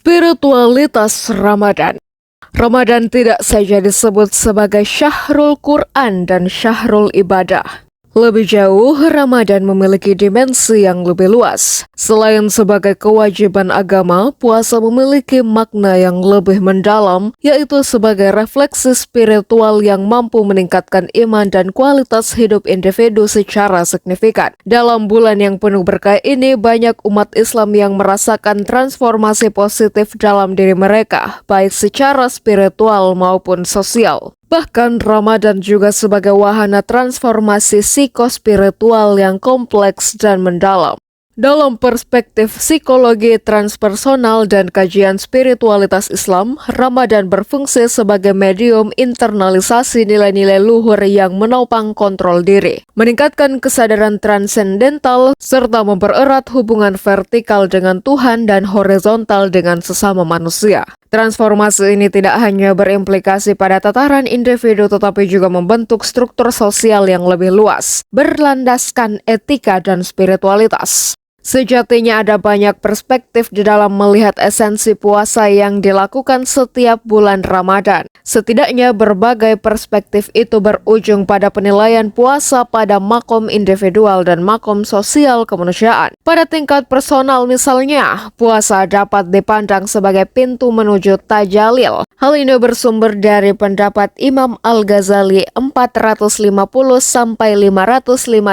Spiritualitas Ramadan. Ramadan tidak saja disebut sebagai syahrul Quran dan syahrul ibadah. Lebih jauh, Ramadan memiliki dimensi yang lebih luas. Selain sebagai kewajiban agama, puasa memiliki makna yang lebih mendalam, yaitu sebagai refleksi spiritual yang mampu meningkatkan iman dan kualitas hidup individu secara signifikan. Dalam bulan yang penuh berkah ini, banyak umat Islam yang merasakan transformasi positif dalam diri mereka, baik secara spiritual maupun sosial. Bahkan Ramadan juga sebagai wahana transformasi psikospiritual yang kompleks dan mendalam. Dalam perspektif psikologi transpersonal dan kajian spiritualitas Islam, Ramadan berfungsi sebagai medium internalisasi nilai-nilai luhur yang menopang kontrol diri, meningkatkan kesadaran transendental, serta mempererat hubungan vertikal dengan Tuhan dan horizontal dengan sesama manusia. Transformasi ini tidak hanya berimplikasi pada tataran individu tetapi juga membentuk struktur sosial yang lebih luas, berlandaskan etika dan spiritualitas. Sejatinya ada banyak perspektif di dalam melihat esensi puasa yang dilakukan setiap bulan Ramadan. Setidaknya berbagai perspektif itu berujung pada penilaian puasa pada makom individual dan makom sosial kemanusiaan. Pada tingkat personal misalnya, puasa dapat dipandang sebagai pintu menuju tajalil. Hal ini bersumber dari pendapat Imam Al-Ghazali 450-505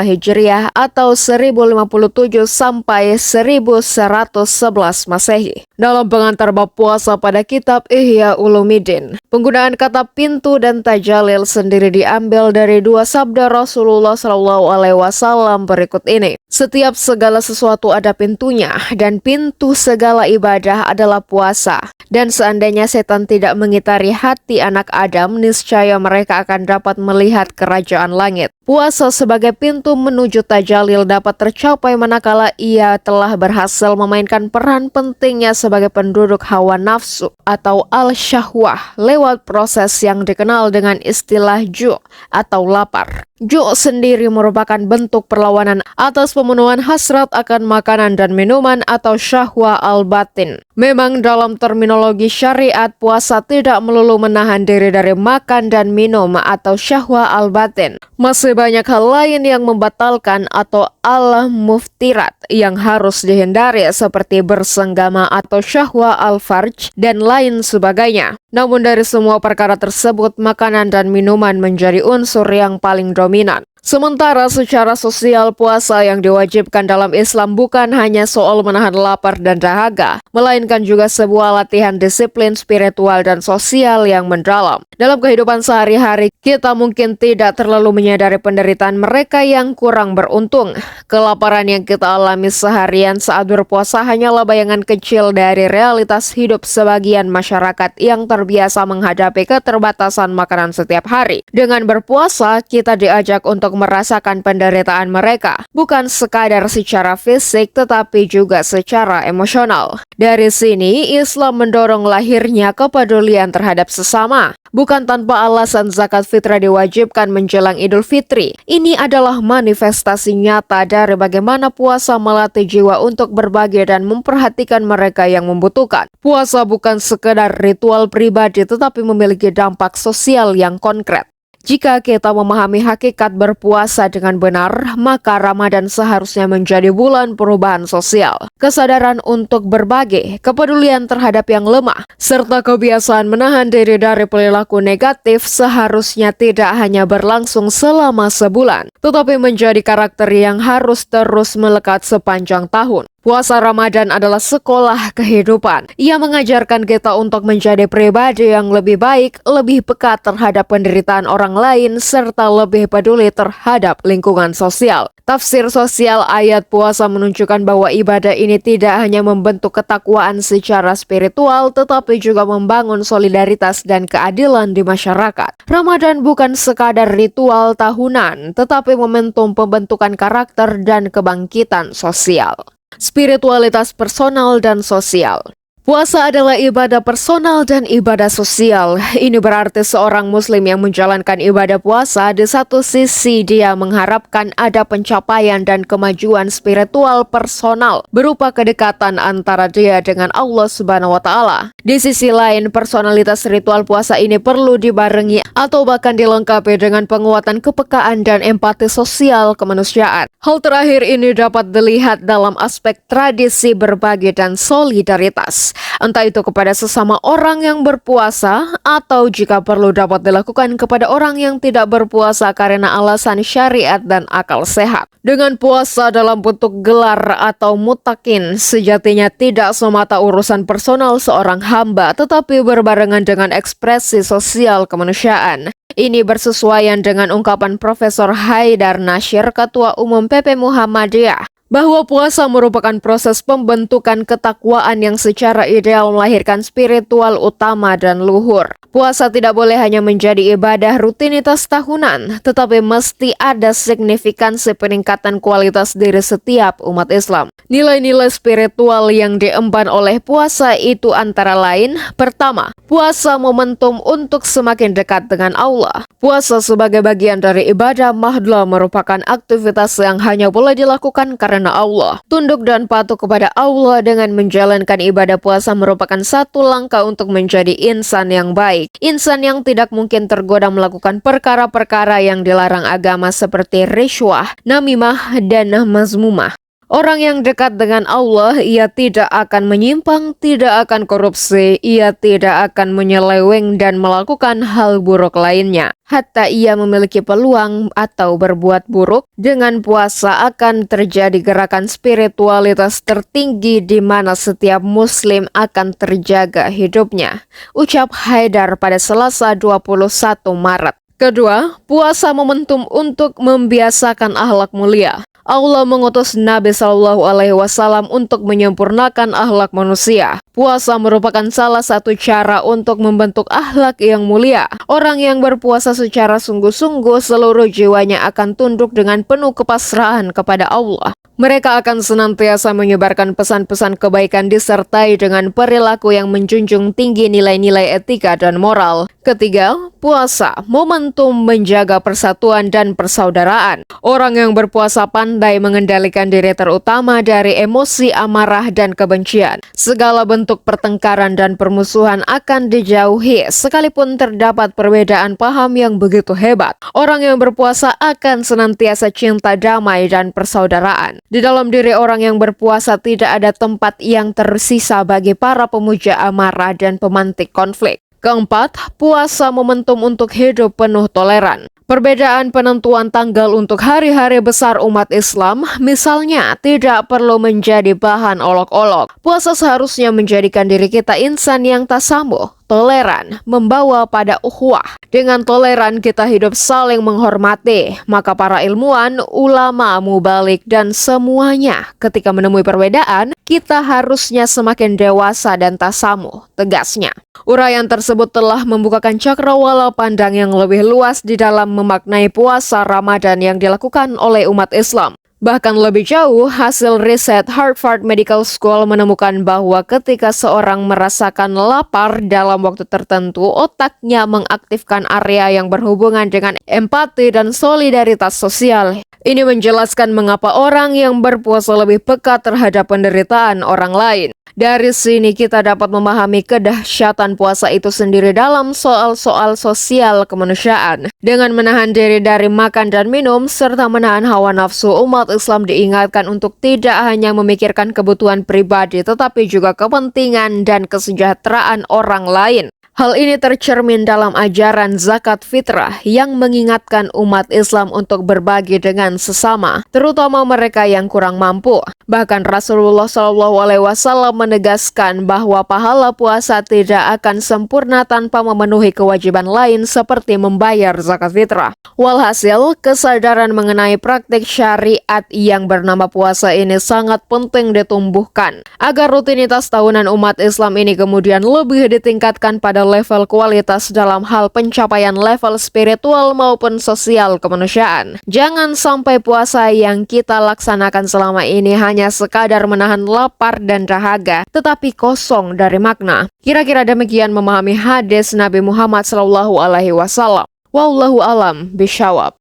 Hijriah atau 1057 sampai 1111 Masehi. Dalam pengantar bab puasa pada kitab Ihya Ulumuddin, penggunaan kata pintu dan tajalil sendiri diambil dari dua sabda Rasulullah SAW berikut ini. Setiap segala sesuatu ada pintunya, dan pintu segala ibadah adalah puasa. Dan seandainya setan tidak mengitari hati anak Adam, niscaya mereka akan dapat melihat kerajaan langit. Puasa sebagai pintu menuju tajalil dapat tercapai manakala ia telah berhasil memainkan peran pentingnya sebagai penduduk hawa nafsu atau al-syahwah lewat proses yang dikenal dengan istilah ju' atau lapar. Ju' sendiri merupakan bentuk perlawanan atas pemenuhan hasrat akan makanan dan minuman atau syahwa al-batin. Memang dalam terminologi syariat, puasa tidak melulu menahan diri dari makan dan minum atau syahwa al-batin. Masih banyak hal lain yang membatalkan atau al-muftirat yang harus dihindari seperti bersenggama atau syahwa al-farj dan lain sebagainya. Namun dari semua perkara tersebut, makanan dan minuman menjadi unsur yang paling dominan. Sementara secara sosial, puasa yang diwajibkan dalam Islam bukan hanya soal menahan lapar dan dahaga, melainkan juga sebuah latihan disiplin spiritual dan sosial yang mendalam. Dalam kehidupan sehari-hari, kita mungkin tidak terlalu menyadari penderitaan mereka yang kurang beruntung. Kelaparan yang kita alami seharian saat berpuasa hanyalah bayangan kecil dari realitas hidup sebagian masyarakat yang terbiasa menghadapi keterbatasan makanan setiap hari. Dengan berpuasa, kita diajak untuk merasakan penderitaan mereka, bukan sekadar secara fisik tetapi juga secara emosional. Dari sini, Islam mendorong lahirnya kepedulian terhadap sesama. Bukan tanpa alasan zakat fitrah diwajibkan menjelang Idul Fitri. Ini adalah manifestasi nyata dari bagaimana puasa melatih jiwa untuk berbagi dan memperhatikan mereka yang membutuhkan. Puasa bukan sekedar ritual pribadi tetapi memiliki dampak sosial yang konkret. Jika kita memahami hakikat berpuasa dengan benar, maka Ramadan seharusnya menjadi bulan perubahan sosial. Kesadaran untuk berbagi, kepedulian terhadap yang lemah, serta kebiasaan menahan diri dari perilaku negatif seharusnya tidak hanya berlangsung selama sebulan, tetapi menjadi karakter yang harus terus melekat sepanjang tahun. Puasa Ramadan adalah sekolah kehidupan. Ia mengajarkan kita untuk menjadi pribadi yang lebih baik, lebih peka terhadap penderitaan orang lain, serta lebih peduli terhadap lingkungan sosial. Tafsir sosial ayat puasa menunjukkan bahwa ibadah ini tidak hanya membentuk ketakwaan secara spiritual, tetapi juga membangun solidaritas dan keadilan di masyarakat. Ramadan bukan sekadar ritual tahunan, tetapi momentum pembentukan karakter dan kebangkitan sosial. Spiritualitas personal dan sosial. Puasa adalah ibadah personal dan ibadah sosial. Ini berarti seorang muslim yang menjalankan ibadah puasa di satu sisi dia mengharapkan ada pencapaian dan kemajuan spiritual personal berupa kedekatan antara dia dengan Allah Subhanahu wa taala. Di sisi lain, personalitas ritual puasa ini perlu dibarengi atau bahkan dilengkapi dengan penguatan kepekaan dan empati sosial kemanusiaan. Hal terakhir ini dapat dilihat dalam aspek tradisi berbagi dan solidaritas. Entah itu kepada sesama orang yang berpuasa atau jika perlu dapat dilakukan kepada orang yang tidak berpuasa karena alasan syariat dan akal sehat. Dengan puasa dalam bentuk gelar atau mutakin, sejatinya tidak semata urusan personal seorang hamba, tetapi berbarengan dengan ekspresi sosial kemanusiaan. Ini bersesuaian dengan ungkapan Profesor Haidar Nasir, Ketua Umum PP Muhammadiyah, bahwa puasa merupakan proses pembentukan ketakwaan yang secara ideal melahirkan spiritual utama dan luhur. Puasa tidak boleh hanya menjadi ibadah rutinitas tahunan, tetapi mesti ada signifikansi peningkatan kualitas diri setiap umat Islam. Nilai-nilai spiritual yang diemban oleh puasa itu antara lain: pertama, puasa momentum untuk semakin dekat dengan Allah. Puasa sebagai bagian dari ibadah mahdoh merupakan aktivitas yang hanya boleh dilakukan karena Allah. Tunduk dan patuh kepada Allah dengan menjalankan ibadah puasa merupakan satu langkah untuk menjadi insan yang baik. Insan yang tidak mungkin tergoda melakukan perkara-perkara yang dilarang agama seperti risyuah, namimah, dan mazmumah. Orang yang dekat dengan Allah, ia tidak akan menyimpang, tidak akan korupsi, ia tidak akan menyeleweng dan melakukan hal buruk lainnya. Hatta ia memiliki peluang atau berbuat buruk, dengan puasa akan terjadi gerakan spiritualitas tertinggi di mana setiap muslim akan terjaga hidupnya. Ucap Haidar pada Selasa 21 Maret. Kedua, puasa momentum untuk membiasakan akhlak mulia. Allah mengutus Nabi Shallallahu Alaihi Wasallam untuk menyempurnakan akhlak manusia. Puasa merupakan salah satu cara untuk membentuk akhlak yang mulia. Orang yang berpuasa secara sungguh-sungguh seluruh jiwanya akan tunduk dengan penuh kepasrahan kepada Allah. Mereka akan senantiasa menyebarkan pesan-pesan kebaikan disertai dengan perilaku yang menjunjung tinggi nilai-nilai etika dan moral. Ketiga, puasa momentum menjaga persatuan dan persaudaraan. Orang yang berpuasa pandai mengendalikan diri terutama dari emosi amarah dan kebencian. Segala bentuk pertengkaran dan permusuhan akan dijauhi sekalipun terdapat perbedaan paham yang begitu hebat. Orang yang berpuasa akan senantiasa cinta damai dan persaudaraan. Di dalam diri orang yang berpuasa tidak ada tempat yang tersisa bagi para pemuja amarah dan pemantik konflik. Keempat, puasa momentum untuk hidup penuh toleran. Perbedaan penentuan tanggal untuk hari-hari besar umat Islam, misalnya, tidak perlu menjadi bahan olok-olok. Puasa seharusnya menjadikan diri kita insan yang tasamuh, toleran, membawa pada ukhuwah. Dengan toleran kita hidup saling menghormati, maka para ilmuwan, ulama, mubalik, dan semuanya ketika menemui perbedaan, kita harusnya semakin dewasa dan tasamuh, tegasnya. Uraian tersebut telah membukakan cakrawala pandang yang lebih luas di dalam memaknai puasa Ramadan yang dilakukan oleh umat Islam. Bahkan lebih jauh, hasil riset Harvard Medical School menemukan bahwa ketika seorang merasakan lapar dalam waktu tertentu, otaknya mengaktifkan area yang berhubungan dengan empati dan solidaritas sosial. Ini menjelaskan mengapa orang yang berpuasa lebih peka terhadap penderitaan orang lain. Dari sini kita dapat memahami kedahsyatan puasa itu sendiri dalam soal-soal sosial kemanusiaan. Dengan menahan diri dari makan dan minum, serta menahan hawa nafsu, umat Islam diingatkan untuk tidak hanya memikirkan kebutuhan pribadi, tetapi juga kepentingan dan kesejahteraan orang lain. Hal ini tercermin dalam ajaran zakat fitrah yang mengingatkan umat Islam untuk berbagi dengan sesama, terutama mereka yang kurang mampu. Bahkan Rasulullah SAW menegaskan bahwa pahala puasa tidak akan sempurna tanpa memenuhi kewajiban lain seperti membayar zakat fitrah. Walhasil, kesadaran mengenai praktik syariat yang bernama puasa ini sangat penting ditumbuhkan, agar rutinitas tahunan umat Islam ini kemudian lebih ditingkatkan pada pada level kualitas dalam hal pencapaian level spiritual maupun sosial kemanusiaan. Jangan sampai puasa yang kita laksanakan selama ini hanya sekadar menahan lapar dan dahaga, tetapi kosong dari makna. Kira-kira demikian memahami hadis Nabi Muhammad SAW. Wallahu alam bishawab.